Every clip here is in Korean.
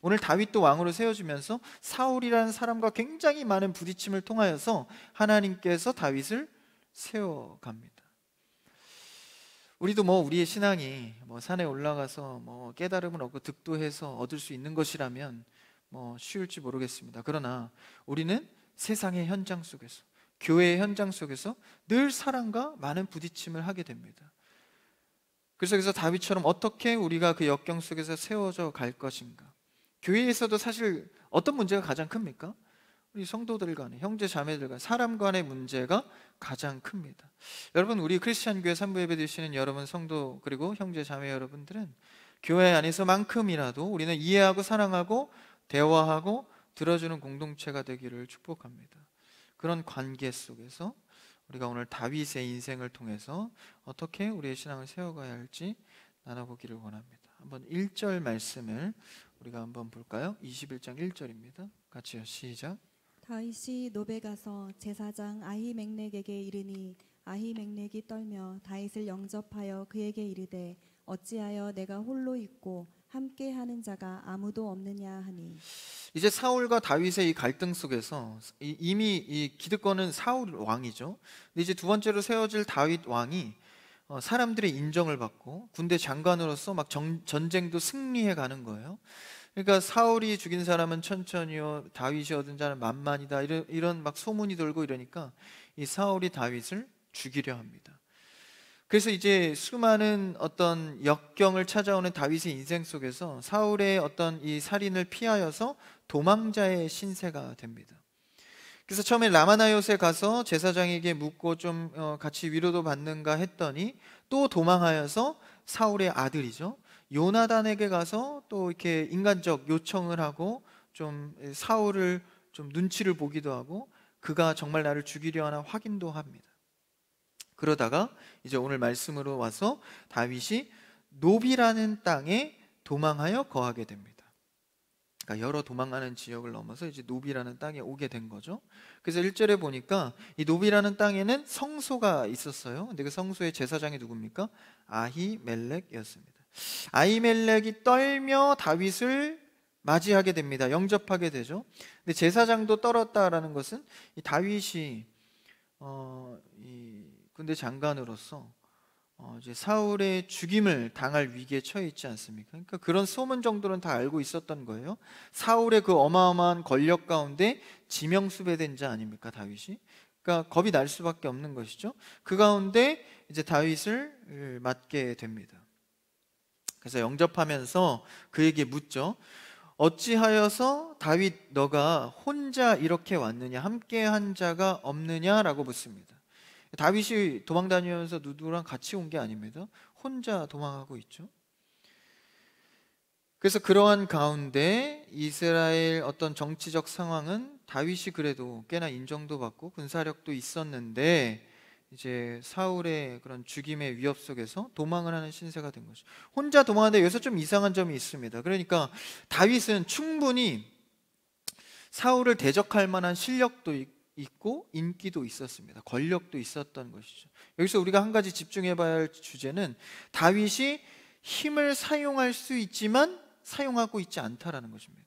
오늘 다윗도 왕으로 세워지면서 사울이라는 사람과 굉장히 많은 부딪힘을 통하여서 하나님께서 다윗을 세워갑니다. 우리도 우리의 신앙이 산에 올라가서 깨달음을 얻고 득도해서 얻을 수 있는 것이라면 쉬울지 모르겠습니다. 그러나 우리는 세상의 현장 속에서, 교회의 현장 속에서 늘 사람과 많은 부딪힘을 하게 됩니다. 그래서 다윗처럼 어떻게 우리가 그 역경 속에서 세워져 갈 것인가. 교회에서도 사실 어떤 문제가 가장 큽니까? 우리 성도들 간에, 형제 자매들 간에, 사람 간의 문제가 가장 큽니다. 여러분, 우리 크리스찬 교회 3부 예배 드시는 여러분 성도 그리고 형제 자매 여러분들은 교회 안에서만큼이라도 우리는 이해하고 사랑하고 대화하고 들어주는 공동체가 되기를 축복합니다. 그런 관계 속에서 우리가 오늘 다윗의 인생을 통해서 어떻게 우리의 신앙을 세워가야 할지 나눠보기를 원합니다. 한번 1절 말씀을 우리가 한번 볼까요? 21장 1절입니다. 같이요, 시작. 다윗이 노베 가서 제사장 아히멜렉에게 이르니 아히멜렉이 떨며 다윗을 영접하여 그에게 이르되 어찌하여 내가 홀로 있고 함께 하는 자가 아무도 없느냐 하니. 이제 사울과 다윗의 이 갈등 속에서 이미 이 기득권은 사울 왕이죠. 근데 이제 두 번째로 세워질 다윗 왕이 사람들의 인정을 받고 군대 장관으로서 막 전쟁도 승리해 가는 거예요. 그러니까 사울이 죽인 사람은 천천히요, 다윗이 얻은 자는 만만이다, 이런 막 소문이 돌고 이러니까 이 사울이 다윗을 죽이려 합니다. 그래서 이제 수많은 어떤 역경을 찾아오는 다윗의 인생 속에서 사울의 어떤 이 살인을 피하여서 도망자의 신세가 됩니다. 그래서 처음에 라마나요스에 가서 제사장에게 묻고 좀 같이 위로도 받는가 했더니 또 도망하여서 사울의 아들이죠, 요나단에게 가서 또 이렇게 인간적 요청을 하고 좀 사울을 좀 눈치를 보기도 하고 그가 정말 나를 죽이려 하나 확인도 합니다. 그러다가 이제 오늘 말씀으로 와서 다윗이 노비라는 땅에 도망하여 거하게 됩니다. 그러니까 여러 도망가는 지역을 넘어서 이제 노비라는 땅에 오게 된 거죠. 그래서 1절에 보니까 이 노비라는 땅에는 성소가 있었어요. 근데 그 성소의 제사장이 누굽니까? 아히멜렉이었습니다. 아히멜렉이 떨며 다윗을 맞이하게 됩니다. 영접하게 되죠. 근데 제사장도 떨었다라는 것은 이 다윗이 이 군대 장관으로서 이제 사울의 죽임을 당할 위기에 처해 있지 않습니까? 그러니까 그런 소문 정도는 다 알고 있었던 거예요. 사울의 그 어마어마한 권력 가운데 지명수배된 자 아닙니까, 다윗이? 그러니까 겁이 날 수밖에 없는 것이죠. 그 가운데 이제 다윗을 맞게 됩니다. 그래서 영접하면서 그에게 묻죠. 어찌하여서 다윗 너가 혼자 이렇게 왔느냐, 함께 한 자가 없느냐라고 묻습니다. 다윗이 도망 다니면서 누구랑 같이 온 게 아닙니다. 혼자 도망하고 있죠. 그래서 그러한 가운데 이스라엘 어떤 정치적 상황은 다윗이 그래도 꽤나 인정도 받고 군사력도 있었는데 이제 사울의 그런 죽임의 위협 속에서 도망을 하는 신세가 된 거죠. 혼자 도망하는데 여기서 좀 이상한 점이 있습니다. 그러니까 다윗은 충분히 사울을 대적할 만한 실력도 있고 인기도 있었습니다. 권력도 있었던 것이죠. 여기서 우리가 한 가지 집중해 봐야 할 주제는 다윗이 힘을 사용할 수 있지만 사용하고 있지 않다라는 것입니다.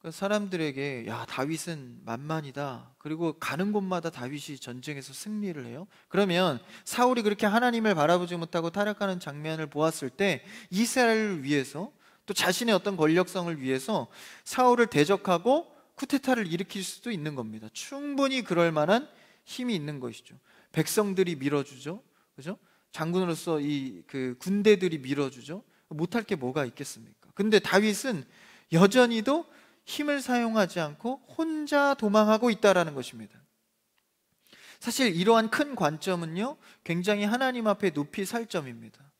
사람들에게 야, 다윗은 만만이다, 그리고 가는 곳마다 다윗이 전쟁에서 승리를 해요. 그러면 사울이 그렇게 하나님을 바라보지 못하고 타락하는 장면을 보았을 때 이스라엘을 위해서 또 자신의 어떤 권력성을 위해서 사울을 대적하고 쿠데타를 일으킬 수도 있는 겁니다. 충분히 그럴 만한 힘이 있는 것이죠. 백성들이 밀어주죠, 그죠? 장군으로서 이 그 군대들이 밀어주죠. 못할 게 뭐가 있겠습니까? 근데 다윗은 여전히도 힘을 사용하지 않고 혼자 도망하고 있다라는 것입니다. 사실 이러한 큰 관점은요, 굉장히 하나님 앞에 높이 살 점입니다.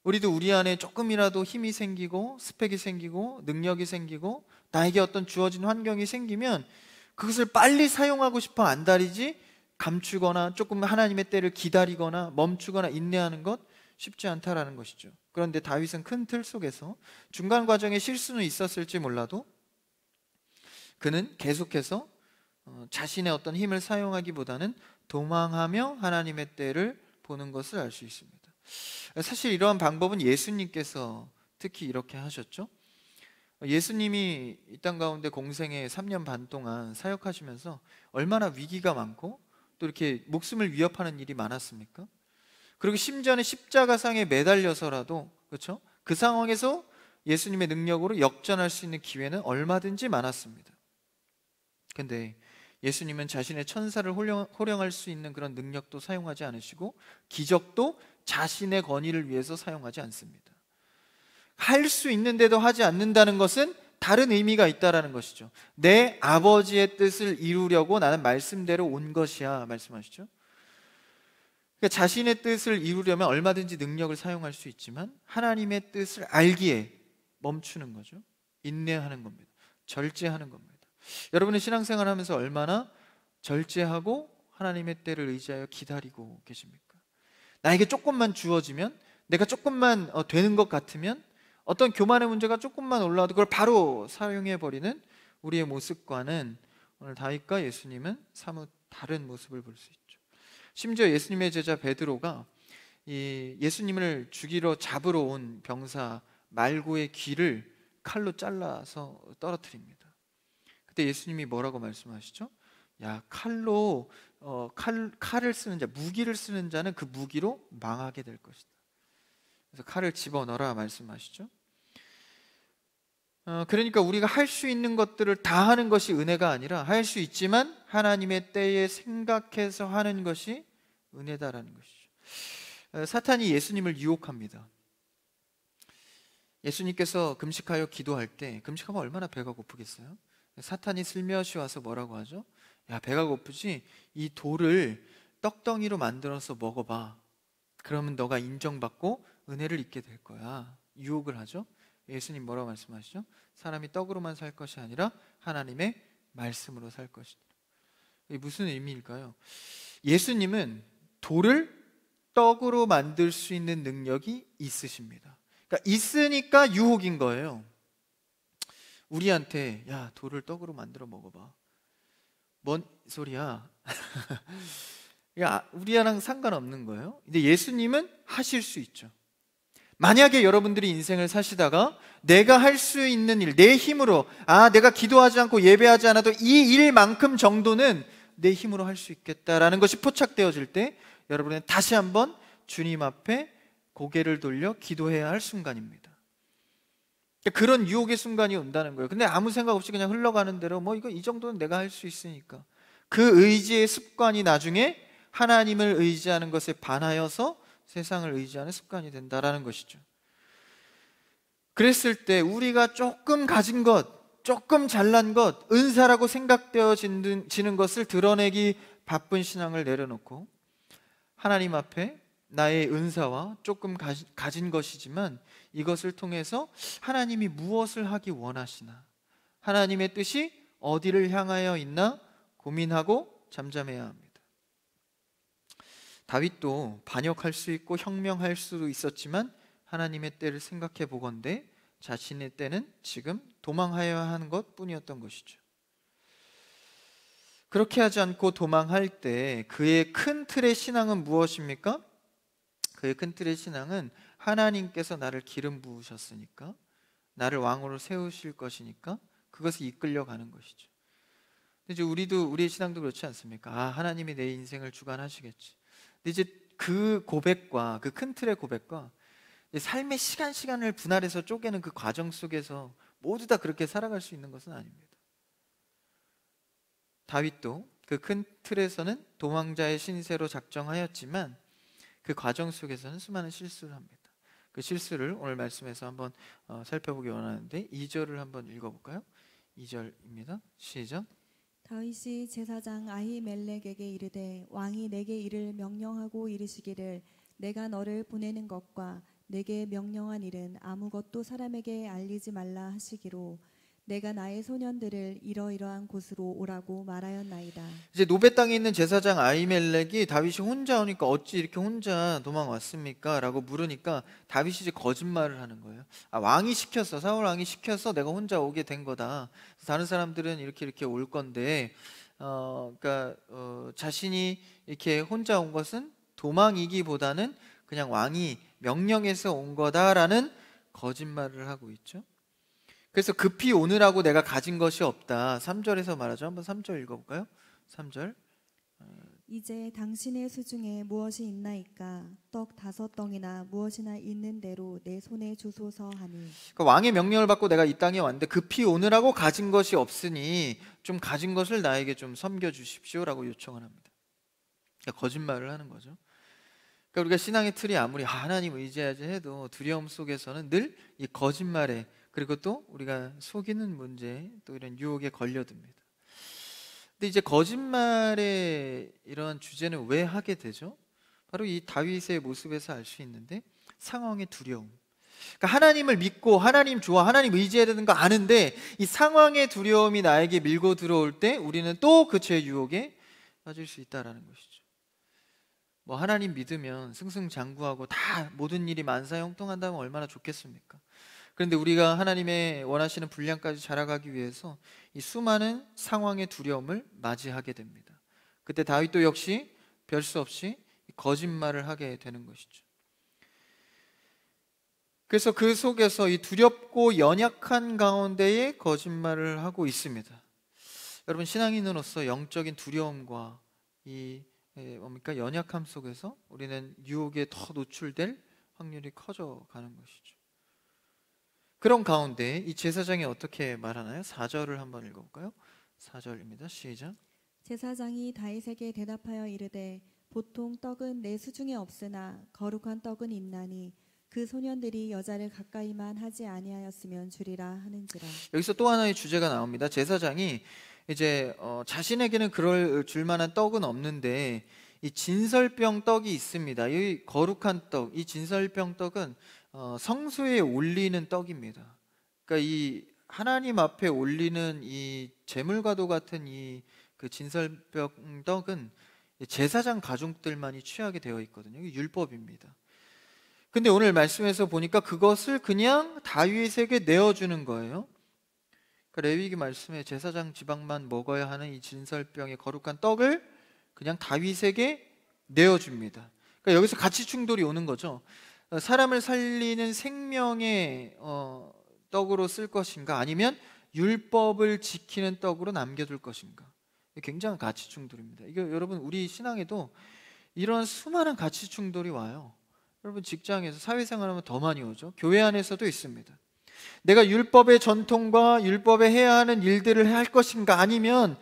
우리도 우리 안에 조금이라도 힘이 생기고 스펙이 생기고 능력이 생기고 나에게 어떤 주어진 환경이 생기면 그것을 빨리 사용하고 싶어 안달이지, 감추거나 조금 하나님의 때를 기다리거나 멈추거나 인내하는 것 쉽지 않다라는 것이죠. 그런데 다윗은 큰 틀 속에서 중간 과정에 실수는 있었을지 몰라도 그는 계속해서 자신의 어떤 힘을 사용하기보다는 도망하며 하나님의 때를 보는 것을 알 수 있습니다. 사실 이러한 방법은 예수님께서 특히 이렇게 하셨죠. 예수님이 이 땅 가운데 공생애 3년 반 동안 사역하시면서 얼마나 위기가 많고 또 이렇게 목숨을 위협하는 일이 많았습니까? 그리고 심지어는 십자가상에 매달려서라도, 그렇죠? 그 상황에서 예수님의 능력으로 역전할 수 있는 기회는 얼마든지 많았습니다. 근데 예수님은 자신의 천사를 호령할 수 있는 그런 능력도 사용하지 않으시고 기적도 자신의 권위를 위해서 사용하지 않습니다. 할 수 있는데도 하지 않는다는 것은 다른 의미가 있다라는 것이죠. 내 아버지의 뜻을 이루려고 나는 말씀대로 온 것이야 말씀하시죠. 그러니까 자신의 뜻을 이루려면 얼마든지 능력을 사용할 수 있지만 하나님의 뜻을 알기에 멈추는 거죠. 인내하는 겁니다. 절제하는 겁니다. 여러분의 신앙생활 하면서 얼마나 절제하고 하나님의 때를 의지하여 기다리고 계십니까? 나에게 조금만 주어지면, 내가 조금만 되는 것 같으면, 어떤 교만의 문제가 조금만 올라와도 그걸 바로 사용해버리는 우리의 모습과는 오늘 다윗과 예수님은 사뭇 다른 모습을 볼 수 있죠. 심지어 예수님의 제자 베드로가 이 예수님을 죽이러 잡으러 온 병사 말고의 귀를 칼로 잘라서 떨어뜨립니다. 그때 예수님이 뭐라고 말씀하시죠? 야, 칼을 쓰는 자, 무기를 쓰는 자는 그 무기로 망하게 될 것이다. 그래서 칼을 집어넣어라 말씀하시죠. 그러니까 우리가 할 수 있는 것들을 다 하는 것이 은혜가 아니라 할 수 있지만 하나님의 때에 생각해서 하는 것이 은혜다라는 것이죠. 사탄이 예수님을 유혹합니다. 예수님께서 금식하여 기도할 때, 금식하면 얼마나 배가 고프겠어요? 사탄이 슬며시 와서 뭐라고 하죠? 야, 배가 고프지? 이 돌을 떡덩이로 만들어서 먹어봐. 그러면 너가 인정받고 은혜를 입게 될 거야. 유혹을 하죠. 예수님 뭐라고 말씀하시죠? 사람이 떡으로만 살 것이 아니라 하나님의 말씀으로 살 것이다. 이게 무슨 의미일까요? 예수님은 돌을 떡으로 만들 수 있는 능력이 있으십니다. 그러니까 있으니까 유혹인 거예요. 우리한테 야, 돌을 떡으로 만들어 먹어봐. 뭔 소리야? 우리랑 상관없는 거예요. 근데 예수님은 하실 수 있죠. 만약에 여러분들이 인생을 사시다가 내가 할 수 있는 일, 내 힘으로, 내가 기도하지 않고 예배하지 않아도 이 일만큼 정도는 내 힘으로 할 수 있겠다라는 것이 포착되어질 때 여러분은 다시 한번 주님 앞에 고개를 돌려 기도해야 할 순간입니다. 그런 유혹의 순간이 온다는 거예요. 근데 아무 생각 없이 그냥 흘러가는 대로 이 정도는 내가 할 수 있으니까, 그 의지의 습관이 나중에 하나님을 의지하는 것에 반하여서 세상을 의지하는 습관이 된다라는 것이죠. 그랬을 때 우리가 조금 가진 것, 조금 잘난 것, 은사라고 생각되어지는 것을 드러내기 바쁜 신앙을 내려놓고 하나님 앞에 나의 은사와 조금 가진 것이지만 이것을 통해서 하나님이 무엇을 하기 원하시나, 하나님의 뜻이 어디를 향하여 있나 고민하고 잠잠해야 합니다. 다윗도 반역할 수 있고 혁명할 수도 있었지만 하나님의 때를 생각해 보건대 자신의 때는 지금 도망하여야 하는 것뿐이었던 것이죠. 그렇게 하지 않고 도망할 때 그의 큰 틀의 신앙은 무엇입니까? 그의 큰 틀의 신앙은 하나님께서 나를 기름 부으셨으니까, 나를 왕으로 세우실 것이니까 그것을 이끌려가는 것이죠. 이제 우리의 신앙도 그렇지 않습니까? 하나님이 내 인생을 주관하시겠지. 근데 이제 그 고백과 그 큰 틀의 고백과 삶의 시간을 분할해서 쪼개는 그 과정 속에서 모두 다 그렇게 살아갈 수 있는 것은 아닙니다. 다윗도 그 큰 틀에서는 도망자의 신세로 작정하였지만 그 과정 속에서는 수많은 실수를 합니다. 그 실수를 오늘 말씀에서 한번 살펴보기 원하는데 2절을 한번 읽어볼까요? 2절입니다. 시작. 다윗이 제사장 아히멜렉에게 이르되 왕이 내게 이를 명령하고 이르시기를 내가 너를 보내는 것과 내게 명령한 일은 아무것도 사람에게 알리지 말라 하시기로 내가 나의 소년들을 이러이러한 곳으로 오라고 말하였나이다. 이제 노베 땅에 있는 제사장 아히멜렉이 다윗이 혼자 오니까 어찌 이렇게 혼자 도망왔습니까? 라고 물으니까 다윗이 이제 거짓말을 하는 거예요. 왕이 시켰어, 사울 왕이 시켜서 내가 혼자 오게 된 거다. 다른 사람들은 이렇게 올 건데 자신이 이렇게 혼자 온 것은 도망이기보다는 그냥 왕이 명령해서 온 거다라는 거짓말을 하고 있죠. 그래서 급히 오느라고 내가 가진 것이 없다. 3절에서 말하죠. 한번 3절 읽어볼까요? 3절. 이제 당신의 수중에 무엇이 있나이까 떡 5덩이나 무엇이나 있는 대로 내 손에 주소서 하니. 그러니까 왕의 명령을 받고 내가 이 땅에 왔는데 급히 오느라고 가진 것이 없으니 좀 가진 것을 나에게 좀 섬겨주십시오라고 요청을 합니다. 그러니까 거짓말을 하는 거죠. 그러니까 우리가 신앙의 틀이 아무리 하나님 의지하지 해도 두려움 속에서는 늘 이 거짓말에, 그리고 또 우리가 속이는 문제, 또 이런 유혹에 걸려듭니다. 근데 이제 거짓말의 이런 주제는 왜 하게 되죠? 바로 이 다윗의 모습에서 알 수 있는데, 상황의 두려움. 그러니까 하나님을 믿고 하나님 좋아, 하나님 의지해야 되는 거 아는데 이 상황의 두려움이 나에게 밀고 들어올 때 우리는 또 그 죄의 유혹에 빠질 수 있다라는 것이죠. 뭐 하나님 믿으면 승승장구하고 다 모든 일이 만사형통한다면 얼마나 좋겠습니까? 그런데 우리가 하나님의 원하시는 분량까지 자라가기 위해서 이 수많은 상황의 두려움을 맞이하게 됩니다. 그때 다윗도 역시 별 수 없이 거짓말을 하게 되는 것이죠. 그래서 그 속에서 이 두렵고 연약한 가운데에 거짓말을 하고 있습니다. 여러분, 신앙인으로서 영적인 두려움과 이 뭡니까? 연약함 속에서 우리는 유혹에 더 노출될 확률이 커져가는 것이죠. 그런 가운데 이 제사장이 어떻게 말하나요? 4절을 한번 읽어볼까요? 4절입니다. 시작. 제사장이 다윗에게 대답하여 이르되 보통 떡은 내 수중에 없으나 거룩한 떡은 있나니 그 소년들이 여자를 가까이만 하지 아니하였으면 주리라 하는지라. 여기서 또 하나의 주제가 나옵니다. 제사장이 이제 자신에게는 그럴 줄만한 떡은 없는데 이 진설병 떡이 있습니다. 이 거룩한 떡, 이 진설병 떡은 성소에 올리는 떡입니다. 그러니까 이 하나님 앞에 올리는 이 제물과도 같은 이 그 진설병 떡은 제사장 가족들만이 취하게 되어 있거든요. 이게 율법입니다. 근데 오늘 말씀에서 보니까 그것을 그냥 다윗에게 내어주는 거예요. 그러니까 레위기 말씀에 제사장 지방만 먹어야 하는 이 진설병의 거룩한 떡을 그냥 다윗에게 내어줍니다. 그러니까 여기서 가치 충돌이 오는 거죠. 사람을 살리는 생명의 떡으로 쓸 것인가, 아니면 율법을 지키는 떡으로 남겨둘 것인가. 굉장한 가치 충돌입니다. 이게 여러분, 우리 신앙에도 이런 수많은 가치 충돌이 와요. 여러분, 직장에서 사회생활하면 더 많이 오죠. 교회 안에서도 있습니다. 내가 율법의 전통과 율법에 해야 하는 일들을 할 것인가, 아니면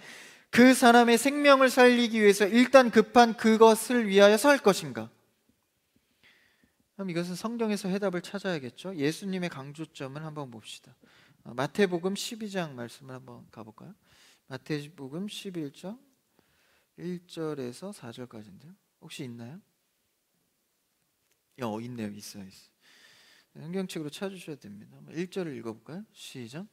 그 사람의 생명을 살리기 위해서 일단 급한 그것을 위하여 살 것인가. 그럼 이것은 성경에서 해답을 찾아야겠죠. 예수님의 강조점을 한번 봅시다. 마태복음 12장 말씀을 한번 가볼까요? 마태복음 11장 1절에서 4절까지인데요. 혹시 있나요? 있네요. 있어요. 성경책으로 찾으셔야 됩니다. 1절을 읽어볼까요? 시작.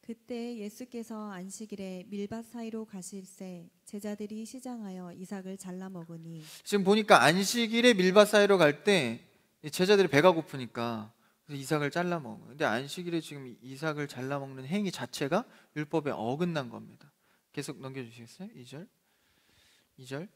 그때 예수께서 안식일에 밀밭 사이로 가실새 제자들이 시장하여 이삭을 잘라 먹으니. 지금 보니까 안식일에 밀밭 사이로 갈 때 제자들이 배가 고프니까 이삭을 잘라 먹어요. 근데 안식일에 지금 이삭을 잘라 먹는 행위 자체가 율법에 어긋난 겁니다. 계속 넘겨주시겠어요? 2절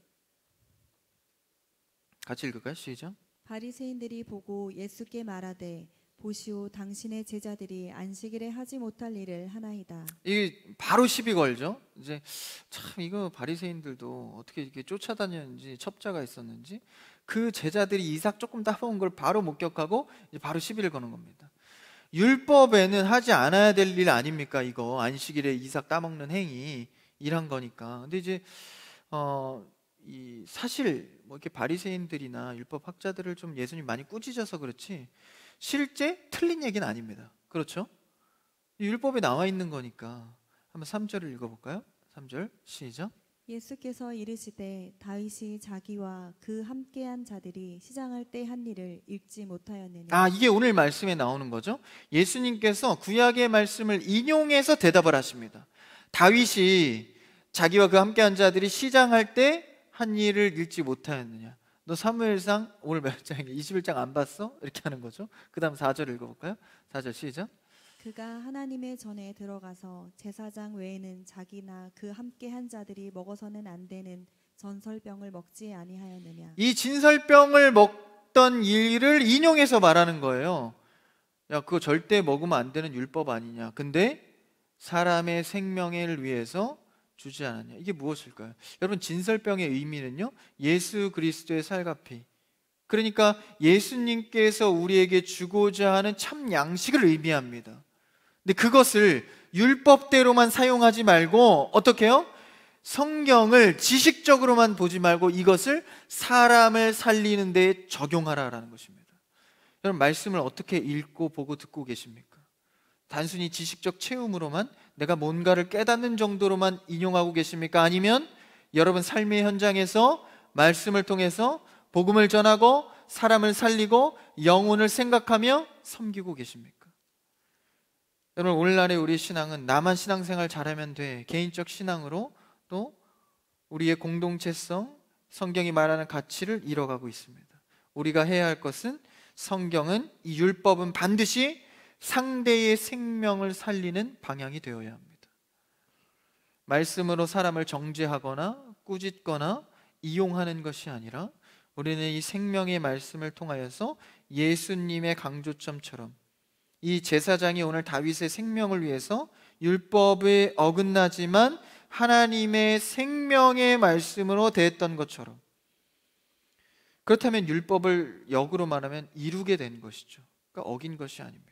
같이 읽을까요? 시작. 바리새인들이 보고 예수께 말하되 보시오 당신의 제자들이 안식일에 하지 못할 일을 하나이다. 이게 바로 시비 걸죠. 이제 참 이거 바리새인들도 어떻게 이렇게 쫓아다녔는지, 첩자가 있었는지, 그 제자들이 이삭 조금 따먹은 걸 바로 목격하고 이제 바로 시비를 거는 겁니다. 율법에는 하지 않아야 될 일 아닙니까? 이거 안식일에 이삭 따먹는 행위 일한 거니까. 근데 이제 이 사실 뭐 이렇게 바리새인들이나 율법 학자들을 좀 예수님 많이 꾸짖어서 그렇지 실제 틀린 얘기는 아닙니다. 그렇죠? 율법에 나와 있는 거니까. 한번 3절을 읽어볼까요? 3절 시작. 예수께서 이르시되 다윗이 자기와 그 함께한 자들이 시장할 때 한 일을 읽지 못하였느냐. 이게 오늘 말씀에 나오는 거죠. 예수님께서 구약의 말씀을 인용해서 대답을 하십니다. 다윗이 자기와 그 함께한 자들이 시장할 때 한 일을 읽지 못하였느냐. 너 사무엘상 오늘 몇 장이야? 21장 안 봤어? 이렇게 하는 거죠. 그 다음 4절 읽어볼까요? 4절 시작. 그가 하나님의 전에 들어가서 제사장 외에는 자기나 그 함께한 자들이 먹어서는 안 되는 전설병을 먹지 아니하였느냐. 이 진설병을 먹던 일을 인용해서 말하는 거예요. 야, 그거 절대 먹으면 안 되는 율법 아니냐. 근데 사람의 생명을 위해서 주지 않았냐. 이게 무엇일까요? 여러분, 진설병의 의미는요, 예수 그리스도의 살과 피, 그러니까 예수님께서 우리에게 주고자 하는 참 양식을 의미합니다. 근데 그것을 율법대로만 사용하지 말고 어떻게 해요? 성경을 지식적으로만 보지 말고 이것을 사람을 살리는 데 적용하라라는 것입니다. 여러분, 말씀을 어떻게 읽고 보고 듣고 계십니까? 단순히 지식적 체험으로만 내가 뭔가를 깨닫는 정도로만 인용하고 계십니까? 아니면 여러분 삶의 현장에서 말씀을 통해서 복음을 전하고 사람을 살리고 영혼을 생각하며 섬기고 계십니까? 여러분, 오늘날의 우리 신앙은 나만 신앙생활 잘하면 돼, 개인적 신앙으로 또 우리의 공동체성, 성경이 말하는 가치를 잃어가고 있습니다. 우리가 해야 할 것은, 성경은, 이 율법은 반드시 상대의 생명을 살리는 방향이 되어야 합니다. 말씀으로 사람을 정죄하거나 꾸짖거나 이용하는 것이 아니라 우리는 이 생명의 말씀을 통하여서 예수님의 강조점처럼 이 제사장이 오늘 다윗의 생명을 위해서 율법에 어긋나지만 하나님의 생명의 말씀으로 대했던 것처럼, 그렇다면 율법을 역으로 말하면 이루게 된 것이죠. 그러니까 어긴 것이 아닙니다.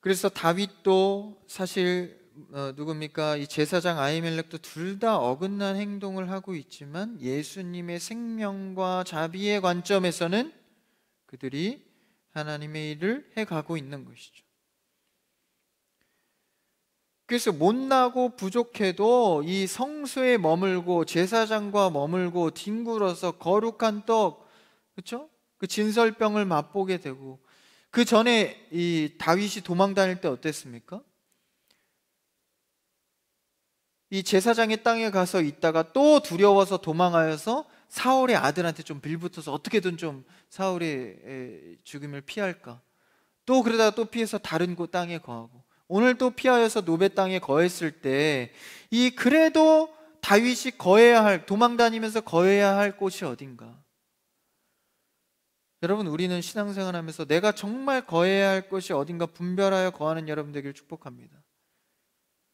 그래서 다윗도 사실 누굽니까? 이 제사장 아히멜렉도 둘 다 어긋난 행동을 하고 있지만 예수님의 생명과 자비의 관점에서는 그들이 하나님의 일을 해가고 있는 것이죠. 그래서 못나고 부족해도 이 성소에 머물고 제사장과 머물고 뒹굴어서 거룩한 떡, 그렇죠? 그 진설병을 맛보게 되고, 그 전에 이 다윗이 도망 다닐 때 어땠습니까? 이 제사장의 땅에 가서 있다가 또 두려워서 도망하여서 사울의 아들한테 좀 빌붙어서 어떻게든 좀 사울의 죽음을 피할까, 또 그러다가 또 피해서 다른 곳 땅에 거하고, 오늘 또 피하여서 노베 땅에 거했을 때 이 그래도 다윗이 거해야 할, 도망 다니면서 거해야 할 곳이 어딘가? 여러분, 우리는 신앙생활하면서 내가 정말 거해야 할 곳이 어딘가 분별하여 거하는 여러분 되기를 축복합니다.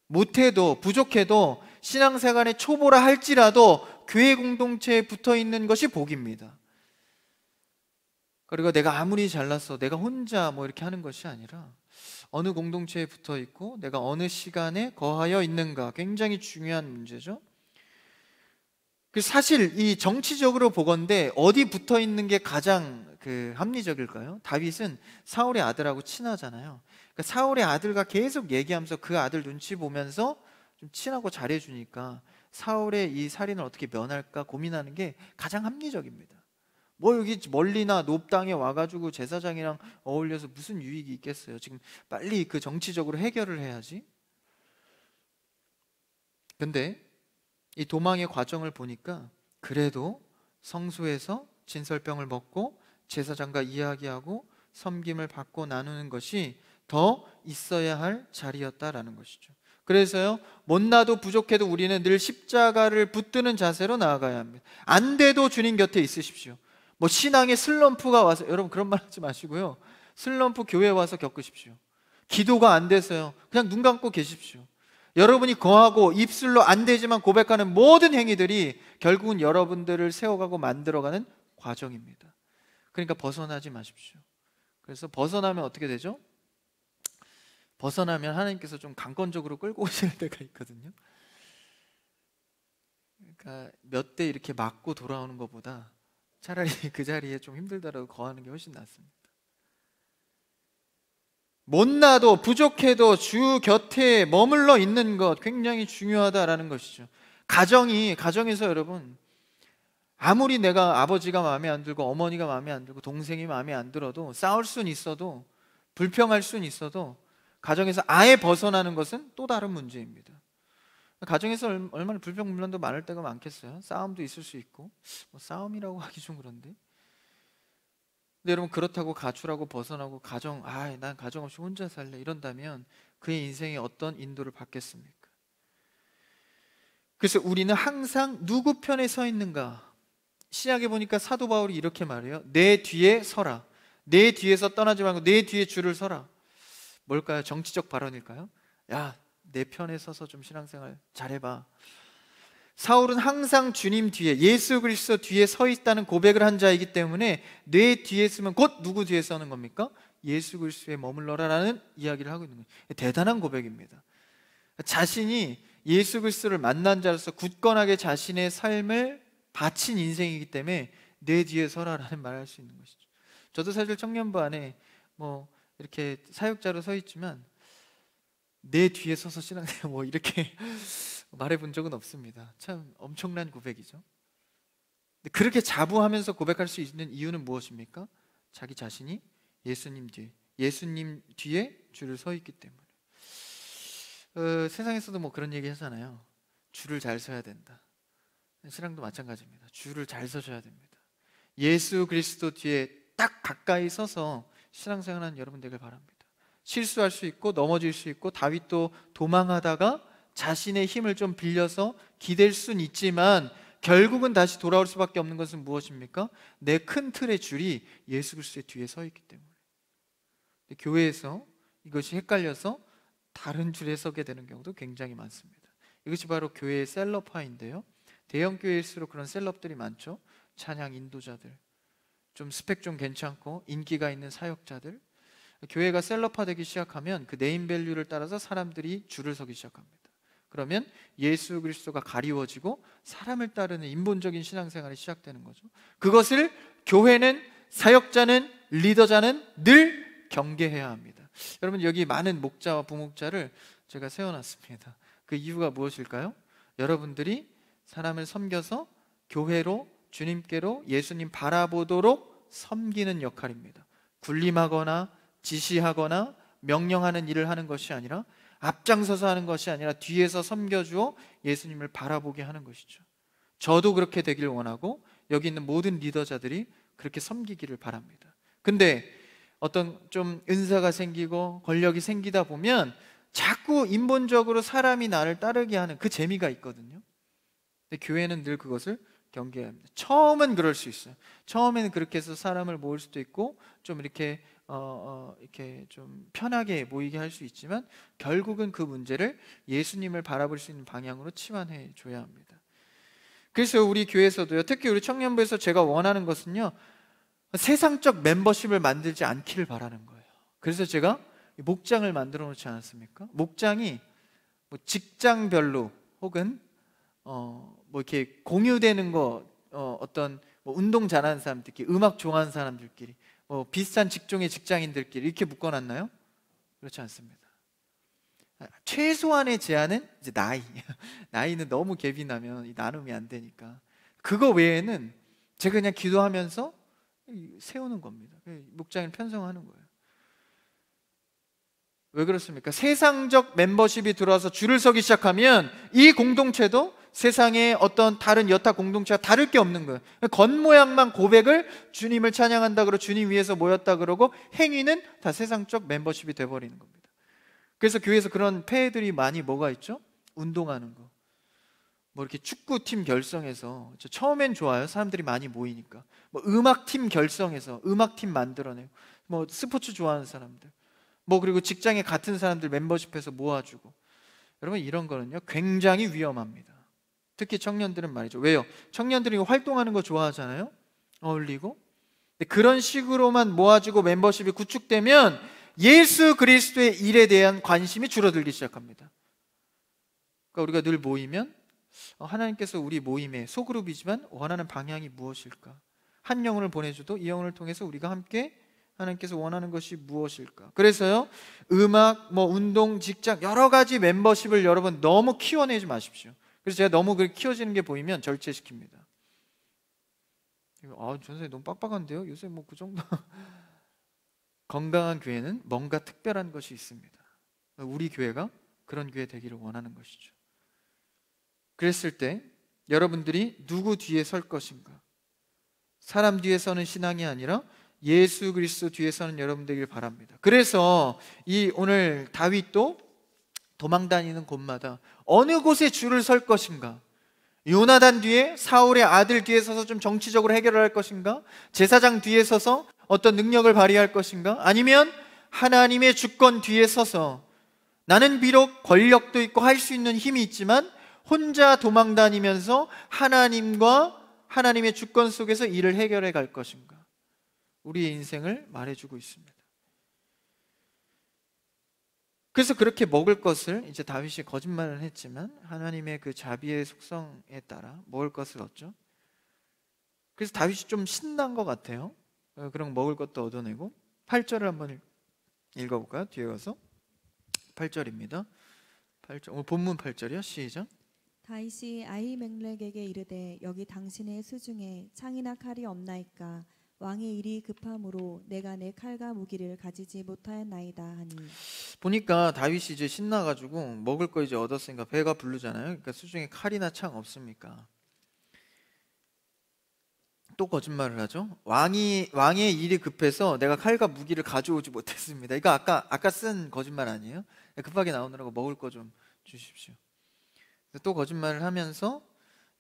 못해도 부족해도 신앙생활에 초보라 할지라도 교회 공동체에 붙어있는 것이 복입니다. 그리고 내가 아무리 잘났어, 내가 혼자 뭐 이렇게 하는 것이 아니라 어느 공동체에 붙어있고 내가 어느 시간에 거하여 있는가, 굉장히 중요한 문제죠. 사실 이 정치적으로 보건대 어디 붙어있는 게 가장 합리적일까요? 다윗은 사울의 아들하고 친하잖아요. 그러니까 사울의 아들과 계속 얘기하면서 그 아들 눈치 보면서 좀 친하고 잘해주니까 사울의 이 살인을 어떻게 면할까 고민하는 게 가장 합리적입니다. 뭐 여기 멀리나 높 땅에 와가지고 제사장이랑 어울려서 무슨 유익이 있겠어요? 지금 빨리 그 정치적으로 해결을 해야지. 근데 이 도망의 과정을 보니까 그래도 성소에서 진설병을 먹고 제사장과 이야기하고 섬김을 받고 나누는 것이 더 있어야 할 자리였다라는 것이죠. 그래서요, 못나도 부족해도 우리는 늘 십자가를 붙드는 자세로 나아가야 합니다. 안 돼도 주님 곁에 있으십시오. 뭐 신앙의 슬럼프가 와서, 여러분 그런 말 하지 마시고요, 슬럼프 교회에 와서 겪으십시오. 기도가 안 돼서요, 그냥 눈 감고 계십시오. 여러분이 거하고 입술로 안 되지만 고백하는 모든 행위들이 결국은 여러분들을 세워가고 만들어가는 과정입니다. 그러니까 벗어나지 마십시오. 그래서 벗어나면 어떻게 되죠? 벗어나면 하나님께서 좀 강권적으로 끌고 오시는 때가 있거든요. 그러니까 몇 대 이렇게 맞고 돌아오는 것보다 차라리 그 자리에 좀 힘들더라도 거하는 게 훨씬 낫습니다. 못나도 부족해도 주 곁에 머물러 있는 것 굉장히 중요하다라는 것이죠. 가정에서 여러분, 아무리 내가 아버지가 마음에 안 들고 어머니가 마음에 안 들고 동생이 마음에 안 들어도, 싸울 수는 있어도 불평할 수는 있어도 가정에서 아예 벗어나는 것은 또 다른 문제입니다. 가정에서 얼마나 불평불만도 많을 때가 많겠어요. 싸움도 있을 수 있고, 뭐 싸움이라고 하기 좀 그런데, 근데 여러분, 그렇다고 가출하고 벗어나고 난 가정 없이 혼자 살래 이런다면 그의 인생에 어떤 인도를 받겠습니까? 그래서 우리는 항상 누구 편에 서 있는가, 시작에 보니까 사도 바울이 이렇게 말해요. 내 뒤에 서라. 내 뒤에서 떠나지 말고 내 뒤에 줄을 서라. 뭘까요? 정치적 발언일까요? 야, 내 편에 서서 좀 신앙생활 잘해봐. 사울은 항상 주님 뒤에, 예수 그리스도 뒤에 서 있다는 고백을 한 자이기 때문에 내 뒤에 서면 곧 누구 뒤에 서는 겁니까? 예수 그리스도에 머물러라라는 이야기를 하고 있는 거예요. 대단한 고백입니다. 자신이 예수 그리스도를 만난 자로서 굳건하게 자신의 삶을 바친 인생이기 때문에 내 뒤에 서라라는 말을 할 수 있는 것이죠. 저도 사실 청년부 안에 뭐 이렇게 사역자로 서 있지만 내 뒤에 서서 신앙생활 뭐 이렇게 말해본 적은 없습니다. 참 엄청난 고백이죠. 근데 그렇게 자부하면서 고백할 수 있는 이유는 무엇입니까? 자기 자신이 예수님 뒤에 줄을 서 있기 때문에. 세상에서도 뭐 그런 얘기 하잖아요. 줄을 잘 서야 된다. 신앙도 마찬가지입니다. 줄을 잘 서셔야 됩니다. 예수 그리스도 뒤에 딱 가까이 서서 신앙생활하는 여러분 되길 바랍니다. 실수할 수 있고 넘어질 수 있고, 다윗도 도망하다가 자신의 힘을 좀 빌려서 기댈 수는 있지만 결국은 다시 돌아올 수밖에 없는 것은 무엇입니까? 내 큰 틀의 줄이 예수 그리스도의 뒤에 서 있기 때문에. 교회에서 이것이 헷갈려서 다른 줄에 서게 되는 경우도 굉장히 많습니다. 이것이 바로 교회의 셀럽화인데요, 대형 교회일수록 그런 셀럽들이 많죠. 찬양 인도자들, 좀 스펙 좀 괜찮고 인기가 있는 사역자들. 교회가 셀럽화되기 시작하면 그 네임밸류를 따라서 사람들이 줄을 서기 시작합니다. 그러면 예수 그리스도가 가리워지고 사람을 따르는 인본적인 신앙생활이 시작되는 거죠. 그것을 교회는, 사역자는, 리더자는 늘 경계해야 합니다. 여러분, 여기 많은 목자와 부목자를 제가 세워놨습니다. 그 이유가 무엇일까요? 여러분들이 사람을 섬겨서 교회로, 주님께로, 예수님 바라보도록 섬기는 역할입니다. 군림하거나 지시하거나 명령하는 일을 하는 것이 아니라, 앞장서서 하는 것이 아니라 뒤에서 섬겨주어 예수님을 바라보게 하는 것이죠. 저도 그렇게 되길 원하고 여기 있는 모든 리더자들이 그렇게 섬기기를 바랍니다. 근데 어떤 좀 은사가 생기고 권력이 생기다 보면 자꾸 인본적으로 사람이 나를 따르게 하는 그 재미가 있거든요. 근데 교회는 늘 그것을 경계해야 합니다. 처음은 그럴 수 있어요. 처음에는 그렇게 해서 사람을 모을 수도 있고 좀 이렇게 이렇게 좀 편하게 모이게 할 수 있지만 결국은 그 문제를 예수님을 바라볼 수 있는 방향으로 치환해 줘야 합니다. 그래서 우리 교회에서도요, 특히 우리 청년부에서 제가 원하는 것은요, 세상적 멤버십을 만들지 않기를 바라는 거예요. 그래서 제가 목장을 만들어 놓지 않았습니까? 목장이 뭐 직장별로 혹은 뭐 이렇게 공유되는 거, 어떤 뭐 운동 잘하는 사람들끼리, 음악 좋아하는 사람들끼리, 뭐 비슷한 직종의 직장인들끼리 이렇게 묶어놨나요? 그렇지 않습니다. 최소한의 제한은 이제 나이는 너무 갭이 나면 나눔이 안 되니까 그거 외에는 제가 그냥 기도하면서 세우는 겁니다. 목장을 편성하는 거예요. 왜 그렇습니까? 세상적 멤버십이 들어와서 줄을 서기 시작하면 이 공동체도 세상의 어떤 다른 여타 공동체와 다를 게 없는 거예요. 겉모양만 고백을 주님을 찬양한다 그러고 주님 위해서 모였다 그러고 행위는 다 세상적 멤버십이 돼버리는 겁니다. 그래서 교회에서 그런 폐해들이 많이 뭐가 있죠? 운동하는 거, 뭐 이렇게 축구팀 결성해서, 처음엔 좋아요, 사람들이 많이 모이니까. 뭐 음악팀 결성해서 음악팀 만들어내고, 뭐 스포츠 좋아하는 사람들, 뭐 그리고 직장에 같은 사람들 멤버십해서 모아주고. 여러분, 이런 거는요 굉장히 위험합니다. 특히 청년들은 말이죠. 왜요? 청년들이 활동하는 거 좋아하잖아요, 어울리고. 근데 그런 식으로만 모아지고 멤버십이 구축되면 예수 그리스도의 일에 대한 관심이 줄어들기 시작합니다. 그러니까 우리가 늘 모이면 하나님께서 우리 모임의 소그룹이지만 원하는 방향이 무엇일까? 한 영혼을 보내줘도 이 영혼을 통해서 우리가 함께 하나님께서 원하는 것이 무엇일까? 그래서요, 음악, 뭐 운동, 직장 여러 가지 멤버십을 여러분 너무 키워내지 마십시오. 그래서 제가 너무 그렇게 키워지는 게 보이면 절제시킵니다. 전사님 너무 빡빡한데요? 요새 뭐 그 정도. 건강한 교회는 뭔가 특별한 것이 있습니다. 우리 교회가 그런 교회 되기를 원하는 것이죠. 그랬을 때 여러분들이 누구 뒤에 설 것인가? 사람 뒤에 서는 신앙이 아니라 예수 그리스도 뒤에 서는 여러분 되길 바랍니다. 그래서 이 오늘 다윗도 도망다니는 곳마다 어느 곳에 줄을 설 것인가, 요나단 뒤에, 사울의 아들 뒤에 서서 좀 정치적으로 해결을 할 것인가? 제사장 뒤에 서서 어떤 능력을 발휘할 것인가? 아니면 하나님의 주권 뒤에 서서 나는 비록 권력도 있고 할 수 있는 힘이 있지만 혼자 도망 다니면서 하나님과 하나님의 주권 속에서 일을 해결해 갈 것인가? 우리의 인생을 말해주고 있습니다. 그래서 그렇게 먹을 것을, 이제 다윗이 거짓말을 했지만 하나님의 그 자비의 속성에 따라 먹을 것을 얻죠. 그래서 다윗이 좀 신난 것 같아요. 그럼 먹을 것도 얻어내고. 8절을 한번 읽어볼까요? 뒤에 가서 8절입니다. 8절, 오늘 본문 8절이요. 시작. 다윗이 아히멜렉에게 이르되 여기 당신의 수중에 창이나 칼이 없나이까? 왕의 일이 급함으로 내가 내 칼과 무기를 가지지 못하였나이다 하니. 보니까 다윗이 이제 신나가지고 먹을 거 이제 얻었으니까 배가 부르잖아요. 그러니까 수중에 칼이나 창 없습니까? 또 거짓말을 하죠. 왕의 일이 급해서 내가 칼과 무기를 가져오지 못했습니다. 이거 아까 쓴 거짓말 아니에요? 급하게 나오느라고 먹을 거 좀 주십시오. 또 거짓말을 하면서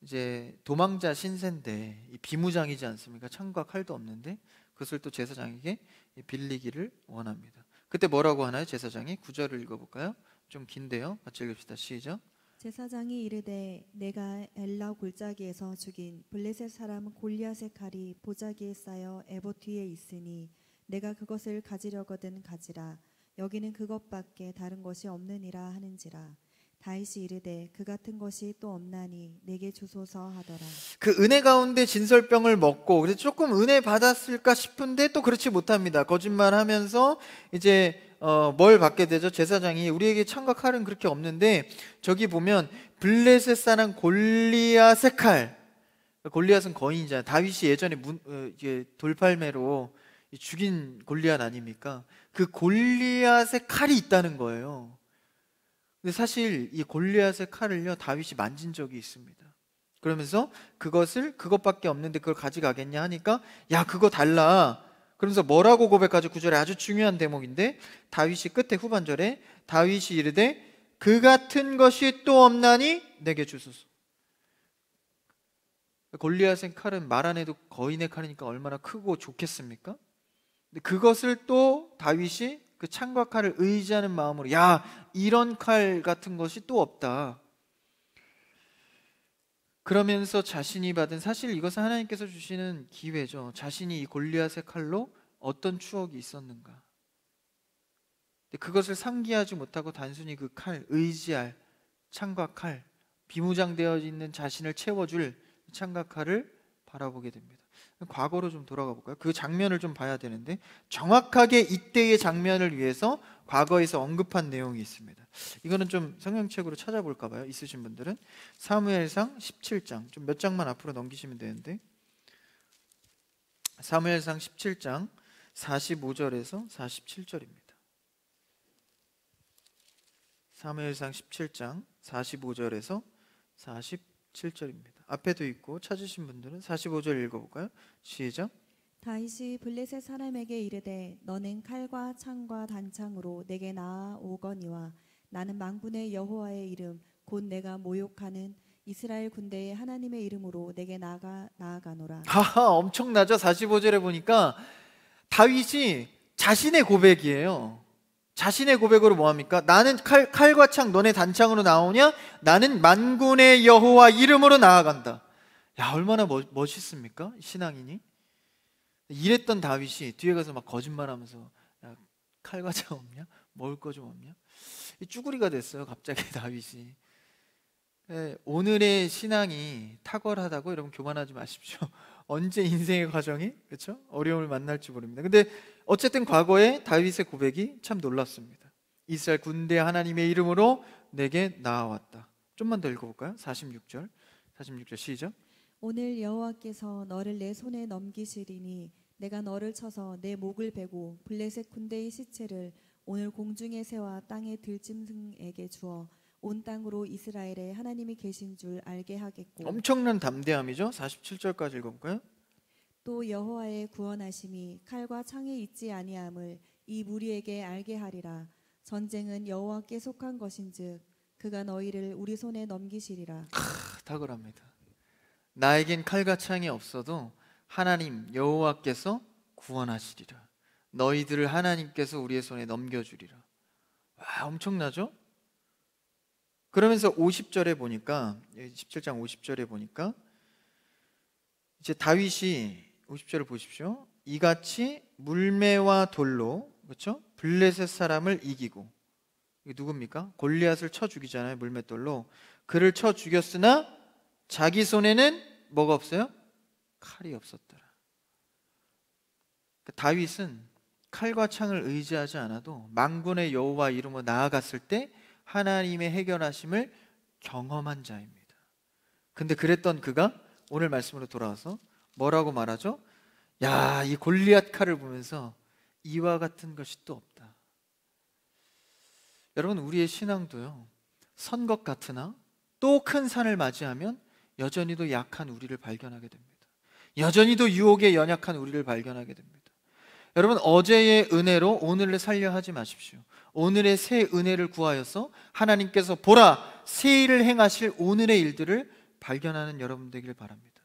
이제 도망자 신세인데 이 비무장이지 않습니까? 창과 칼도 없는데 그것을 또 제사장에게 빌리기를 원합니다. 그때 뭐라고 하나요? 제사장이 9절을 읽어볼까요? 좀 긴데요. 같이 읽읍시다. 시작. 제사장이 이르되 내가 엘라 골짜기에서 죽인 블레셋 사람 골리앗의 칼이 보자기에 쌓여 에봇 뒤에 있으니 내가 그것을 가지려거든 가지라. 여기는 그것밖에 다른 것이 없느니라 하는지라. 다윗이 이르되 그 같은 것이 또 없나니 내게 주소서 하더라. 그 은혜 가운데 진설병을 먹고 그래서 조금 은혜 받았을까 싶은데 또 그렇지 못합니다. 거짓말하면서 이제 뭘 받게 되죠? 제사장이 우리에게 창과 칼은 그렇게 없는데 저기 보면 블레셋 사람 골리앗의 칼. 골리앗은 거인이잖아요. 다윗이 예전에 이게 돌팔매로 죽인 골리앗 아닙니까? 그 골리앗의 칼이 있다는 거예요. 근데 사실 이 골리앗의 칼을요 다윗이 만진 적이 있습니다. 그러면서 그것밖에 없는데 그걸 가져가겠냐 하니까 야 그거 달라. 그러면서 뭐라고 고백하죠? 9절에 아주 중요한 대목인데 다윗이 끝에 후반절에 다윗이 이르되 그 같은 것이 또 없나니 내게 주소서. 골리앗의 칼은 말 안 해도 거인의 칼이니까 얼마나 크고 좋겠습니까? 근데 그것을 또 다윗이 그 창과 칼을 의지하는 마음으로 야 이런 칼 같은 것이 또 없다. 그러면서 자신이 받은 사실 이것은 하나님께서 주시는 기회죠. 자신이 이 골리앗의 칼로 어떤 추억이 있었는가. 근데 그것을 상기하지 못하고 단순히 그 칼, 의지할 창과 칼, 비무장되어 있는 자신을 채워줄 창과 칼을 바라보게 됩니다. 과거로 좀 돌아가 볼까요? 그 장면을 좀 봐야 되는데 정확하게 이때의 장면을 위해서 과거에서 언급한 내용이 있습니다. 이거는 좀 성경책으로 찾아볼까 봐요. 있으신 분들은 사무엘상 17장 좀 몇 장만 앞으로 넘기시면 되는데 사무엘상 17장 45절에서 47절입니다. 사무엘상 17장 45절에서 47절입니다. 앞에도 있고 찾으신 분들은 45절 읽어볼까요? 시작. 다윗이 블레셋 사람에게 이르되 너는 칼과 창과 단창으로 내게 나아오거니와 나는 만군의 여호와의 이름 곧 내가 모욕하는 이스라엘 군대의 하나님의 이름으로 내게 나아가노라. 하하 엄청나죠? 45절에 보니까 다윗이 자신의 고백이에요. 자신의 고백으로 뭐합니까? 나는 칼과 창 너네 단창으로 나오냐? 나는 만군의 여호와 이름으로 나아간다. 야 얼마나 멋있습니까? 신앙인이. 이랬던 다윗이 뒤에 가서 막 거짓말하면서 야, 칼과 창 없냐? 먹을 거 좀 없냐? 쭈구리가 됐어요 갑자기 다윗이. 오늘의 신앙이 탁월하다고 여러분 교만하지 마십시오. 언제 인생의 과정이 그렇죠? 어려움을 만날지 모릅니다. 근데 어쨌든 과거에 다윗의 고백이 참 놀랐습니다. 이스라엘 군대 하나님의 이름으로 내게 나아왔다. 좀만 더 읽어볼까요? 46절 시작. 오늘 여호와께서 너를 내 손에 넘기시리니 내가 너를 쳐서 내 목을 베고 블레셋 군대의 시체를 오늘 공중의 새와 땅의 들짐승에게 주어 온 땅으로 이스라엘에 하나님이 계신 줄 알게 하겠고. 엄청난 담대함이죠. 47절까지 읽어볼까요? 또 여호와의 구원하심이 칼과 창에 있지 아니함을 이 무리에게 알게 하리라. 전쟁은 여호와께 속한 것인즉 그가 너희를 우리 손에 넘기시리라. 탁월합니다. 나에겐 칼과 창이 없어도 하나님 여호와께서 구원하시리라. 너희들을 하나님께서 우리의 손에 넘겨주리라. 와, 엄청나죠? 그러면서 50절에 보니까 17장 50절에 보니까 이제 다윗이 50절을 보십시오. 이같이 물매와 돌로, 그렇죠? 블레셋 사람을 이기고, 이게 누굽니까? 골리앗을 쳐 죽이잖아요. 물맷돌로 그를 쳐 죽였으나 자기 손에는 뭐가 없어요? 칼이 없었더라. 그러니까 다윗은 칼과 창을 의지하지 않아도 만군의 여호와 이름으로 나아갔을 때 하나님의 해결하심을 경험한 자입니다. 근데 그랬던 그가 오늘 말씀으로 돌아와서 뭐라고 말하죠? 야, 이 골리앗 칼을 보면서 이와 같은 것이 또 없다. 여러분, 우리의 신앙도요, 선 것 같으나 또 큰 산을 맞이하면 여전히도 약한 우리를 발견하게 됩니다. 여전히도 유혹에 연약한 우리를 발견하게 됩니다. 여러분, 어제의 은혜로 오늘을 살려 하지 마십시오. 오늘의 새 은혜를 구하여서 하나님께서 보라, 새 일을 행하실 오늘의 일들을 발견하는 여러분 되길 바랍니다.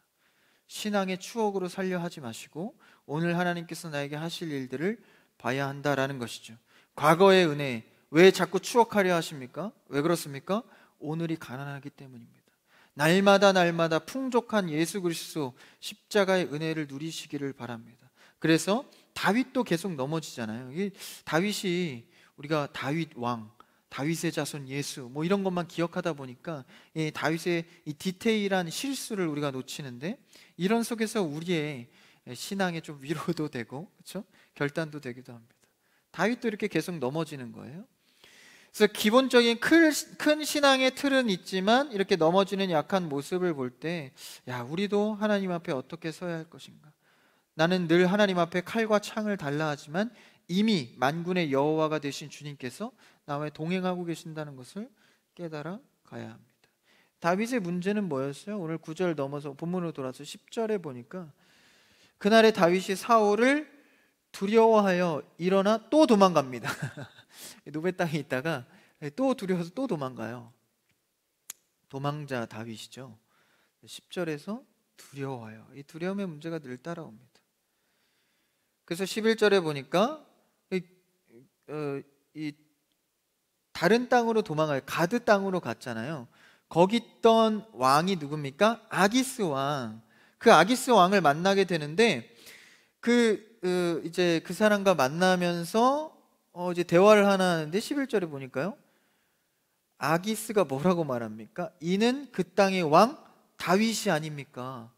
신앙의 추억으로 살려 하지 마시고 오늘 하나님께서 나에게 하실 일들을 봐야 한다라는 것이죠. 과거의 은혜 왜 자꾸 추억하려 하십니까? 왜 그렇습니까? 오늘이 가난하기 때문입니다. 날마다 풍족한 예수 그리스도 십자가의 은혜를 누리시기를 바랍니다. 그래서 다윗도 계속 넘어지잖아요. 다윗이 우리가 다윗 왕, 다윗의 자손 예수 뭐 이런 것만 기억하다 보니까 이 다윗의 이 디테일한 실수를 우리가 놓치는데, 이런 속에서 우리의 신앙에 좀 위로도 되고, 그렇죠? 결단도 되기도 합니다. 다윗도 이렇게 계속 넘어지는 거예요. 그래서 기본적인 큰 신앙의 틀은 있지만 이렇게 넘어지는 약한 모습을 볼 때, 야, 우리도 하나님 앞에 어떻게 서야 할 것인가? 나는 늘 하나님 앞에 칼과 창을 달라 하지만 이미 만군의 여호와가 되신 주님께서 나와 동행하고 계신다는 것을 깨달아 가야 합니다. 다윗의 문제는 뭐였어요? 오늘 9절 넘어서 본문으로 돌아서 10절에 보니까 그날에 다윗이 사울을 두려워하여 일어나 또 도망갑니다. 노베 땅에 있다가 또 두려워서 또 도망가요. 도망자 다윗이죠. 10절에서 두려워요. 이 두려움의 문제가 늘 따라옵니다. 그래서 11절에 보니까 이 다른 땅으로 도망가요. 가드 땅으로 갔잖아요. 거기 있던 왕이 누굽니까? 아기스 왕. 그 아기스 왕을 만나게 되는데 이제 그 사람과 만나면서 이제 대화를 하는데 11절에 보니까요, 아기스가 뭐라고 말합니까? 이는 그 땅의 왕 다윗이 아닙니까?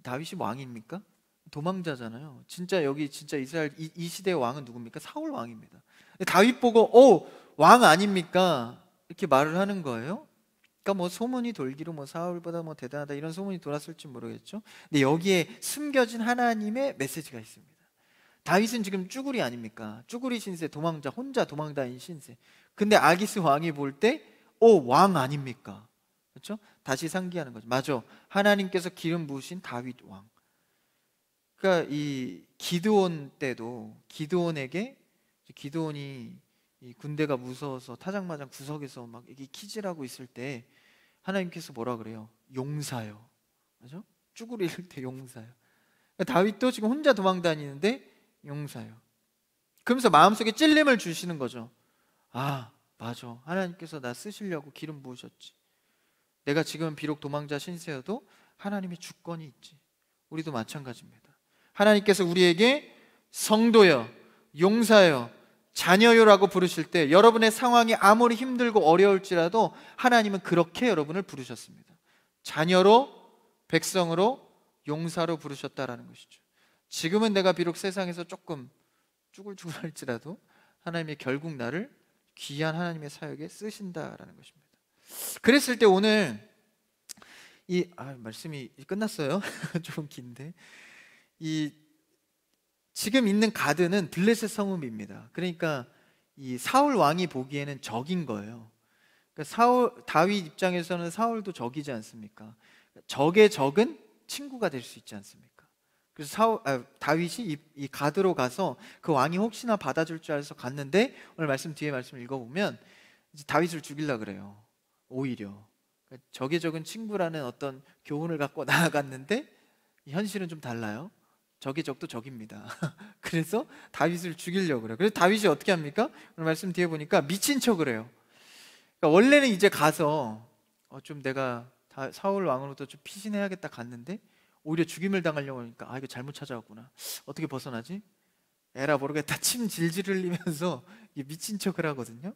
다윗이 왕입니까? 도망자잖아요. 진짜 여기 진짜 이스라엘 이 시대의 왕은 누굽니까? 사울 왕입니다. 다윗 보고 왕 아닙니까? 이렇게 말을 하는 거예요. 그러니까 뭐 소문이 돌기로 뭐 사울보다 뭐 대단하다 이런 소문이 돌았을지 모르겠죠. 근데 여기에 숨겨진 하나님의 메시지가 있습니다. 다윗은 지금 쭈구리 아닙니까? 쭈구리 신세, 도망자, 혼자 도망다닌 신세. 근데 아기스 왕이 볼 때 왕 아닙니까? 그렇죠? 다시 상기하는 거죠. 맞아, 하나님께서 기름 부으신 다윗 왕. 그러니까 이 기드온 때도 기드온이 이 군대가 무서워서 타작마장 구석에서 막 이게 키질하고 있을 때 하나님께서 뭐라 그래요? 용사요. 맞죠? 쭈구리를 때 용사요. 그러니까 다윗도 지금 혼자 도망다니는데 용사요. 그러면서 마음속에 찔림을 주시는 거죠. 아, 맞아, 하나님께서 나 쓰시려고 기름 부으셨지. 내가 지금 비록 도망자 신세여도 하나님의 주권이 있지. 우리도 마찬가지입니다. 하나님께서 우리에게 성도여, 용사여, 자녀요라고 부르실 때 여러분의 상황이 아무리 힘들고 어려울지라도 하나님은 그렇게 여러분을 부르셨습니다. 자녀로, 백성으로, 용사로 부르셨다라는 것이죠. 지금은 내가 비록 세상에서 조금 쭈글쭈글할지라도 하나님이 결국 나를 귀한 하나님의 사역에 쓰신다라는 것입니다. 그랬을 때 오늘 말씀이 끝났어요. 좀 긴데 지금 있는 가드는 블레셋 성읍입니다. 그러니까 이 사울 왕이 보기에는 적인 거예요. 그러니까 다윗 입장에서는 사울도 적이지 않습니까? 적의 적은 친구가 될 수 있지 않습니까? 그래서 다윗이 이 가드로 가서 그 왕이 혹시나 받아줄 줄 알아서 갔는데, 오늘 말씀 뒤에 말씀 읽어보면 이제 다윗을 죽이려고 그래요. 오히려 적에 적은 친구라는 어떤 교훈을 갖고 나아갔는데 현실은 좀 달라요. 적의 적도 적입니다. 그래서 다윗을 죽이려고 그래요. 그래서 다윗이 어떻게 합니까? 오늘 말씀 뒤에 보니까 미친 척을 해요. 그러니까 원래는 이제 가서 좀 내가 사울 왕으로부터 좀 피신해야겠다 갔는데 오히려 죽임을 당하려고 하니까 이거 잘못 찾아왔구나. 어떻게 벗어나지? 에라 모르겠다. 침 질질 흘리면서 미친 척을 하거든요.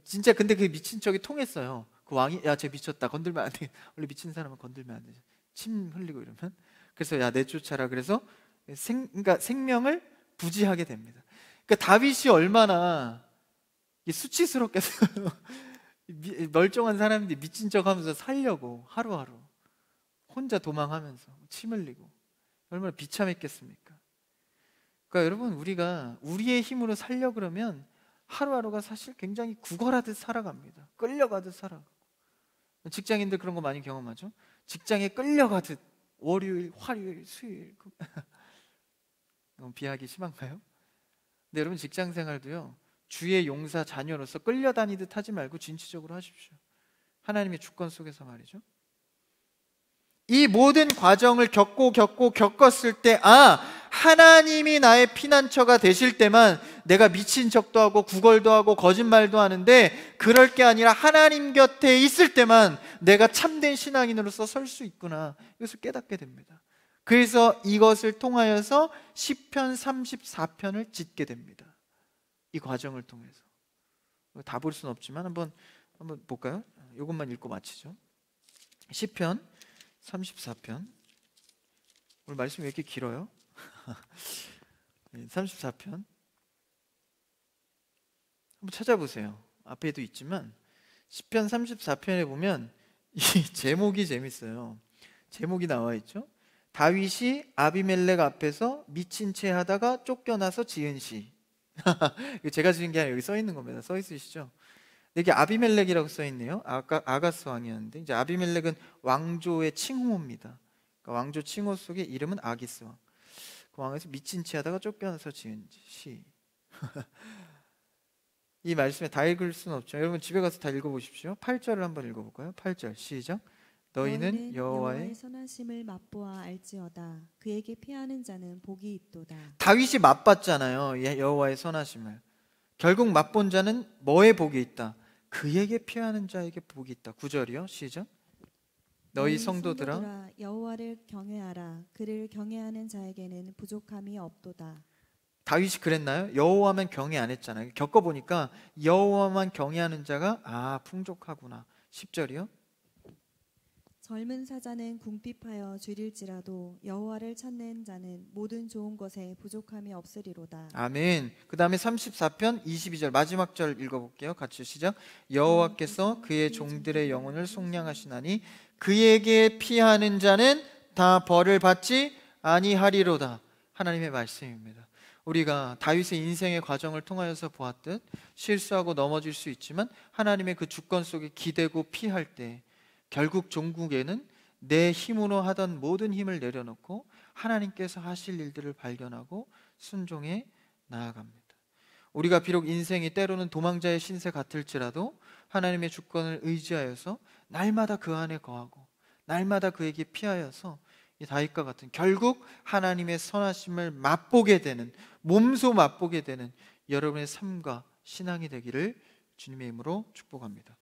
진짜 근데 그 미친 척이 통했어요. 그 왕이 야 쟤 미쳤다. 건들면 안 돼. 원래 미친 사람은 건들면 안 되죠. 침 흘리고 이러면. 그래서 야 내쫓아라. 그래서 그러니까 생명을 부지하게 됩니다. 그러니까 다윗이 얼마나 수치스럽겠어요. 멀쩡한 사람인데 미친 척하면서 살려고 하루하루 혼자 도망하면서 침 흘리고 얼마나 비참했겠습니까? 그러니까 여러분 우리가 우리의 힘으로 살려 그러면 하루하루가 사실 굉장히 구걸하듯 살아갑니다. 끌려가듯 살아가고 직장인들 그런 거 많이 경험하죠. 직장에 끌려가듯 월요일, 화요일, 수요일 너무 비하기 심한가요? 근데 여러분 직장 생활도요 주의 용사 자녀로서 끌려다니듯 하지 말고 진취적으로 하십시오. 하나님의 주권 속에서 말이죠. 이 모든 과정을 겪었을 때 하나님이 나의 피난처가 되실 때만 내가 미친 척도 하고 구걸도 하고 거짓말도 하는데 그럴 게 아니라 하나님 곁에 있을 때만 내가 참된 신앙인으로서 설 수 있구나 이것을 깨닫게 됩니다. 그래서 이것을 통하여서 시편 34편을 짓게 됩니다. 이 과정을 통해서 다 볼 수는 없지만 한번 볼까요? 이것만 읽고 마치죠. 시편 34편. 오늘 말씀이 왜 이렇게 길어요? 34편 한번 찾아보세요. 앞에도 있지만 시편 34편에 보면 이 제목이 재밌어요. 제목이 나와 있죠. 다윗이 아비멜렉 앞에서 미친 채 하다가 쫓겨나서 지은 시. 제가 지은 게 아니라 여기 써 있는 겁니다. 써 있으시죠? 여기 아비멜렉이라고 써 있네요. 아가스 왕이었는데 이제 아비멜렉은 왕조의 칭호입니다. 그러니까 왕조 칭호 속에 이름은 아기스 왕. 그 왕에서 미친 채 하다가 쫓겨나서 지은 시. 이 말씀에 다 읽을 수는 없죠. 여러분 집에 가서 다 읽어보십시오. 8절을 한번 읽어볼까요? 8절 시작. 너희는 여호와의 선하심을 맛보아 알지어다. 그에게 피하는 자는 복이 있도다. 다윗이 맛봤잖아요. 여호와의 선하심을. 결국 맛본 자는 뭐에 복이 있다? 그에게 피하는 자에게 복이 있다. 9절이요. 시작. 너희 성도들아 여호와를 경외하라. 그를 경외하는 자에게는 부족함이 없도다. 다윗이 그랬나요? 여호와만 경외 안 했잖아요. 겪어보니까 여호와만 경외하는 자가 풍족하구나. 10절이요. 젊은 사자는 궁핍하여 줄일지라도 여호와를 찾는 자는 모든 좋은 것에 부족함이 없으리로다. 아멘. 그 다음에 34편 22절 마지막 절 읽어볼게요. 같이 시작. 여호와께서 그의 종들의 영혼을 속량하시나니 그에게 피하는 자는 다 벌을 받지 아니하리로다. 하나님의 말씀입니다. 우리가 다윗의 인생의 과정을 통하여서 보았듯 실수하고 넘어질 수 있지만 하나님의 그 주권 속에 기대고 피할 때 결국 종국에는 내 힘으로 하던 모든 힘을 내려놓고 하나님께서 하실 일들을 발견하고 순종해 나아갑니다. 우리가 비록 인생이 때로는 도망자의 신세 같을지라도 하나님의 주권을 의지하여서 날마다 그 안에 거하고 날마다 그에게 피하여서 이 다윗과 같은 결국 하나님의 선하심을 맛보게 되는 몸소 맛보게 되는 여러분의 삶과 신앙이 되기를 주님의 이름으로 축복합니다.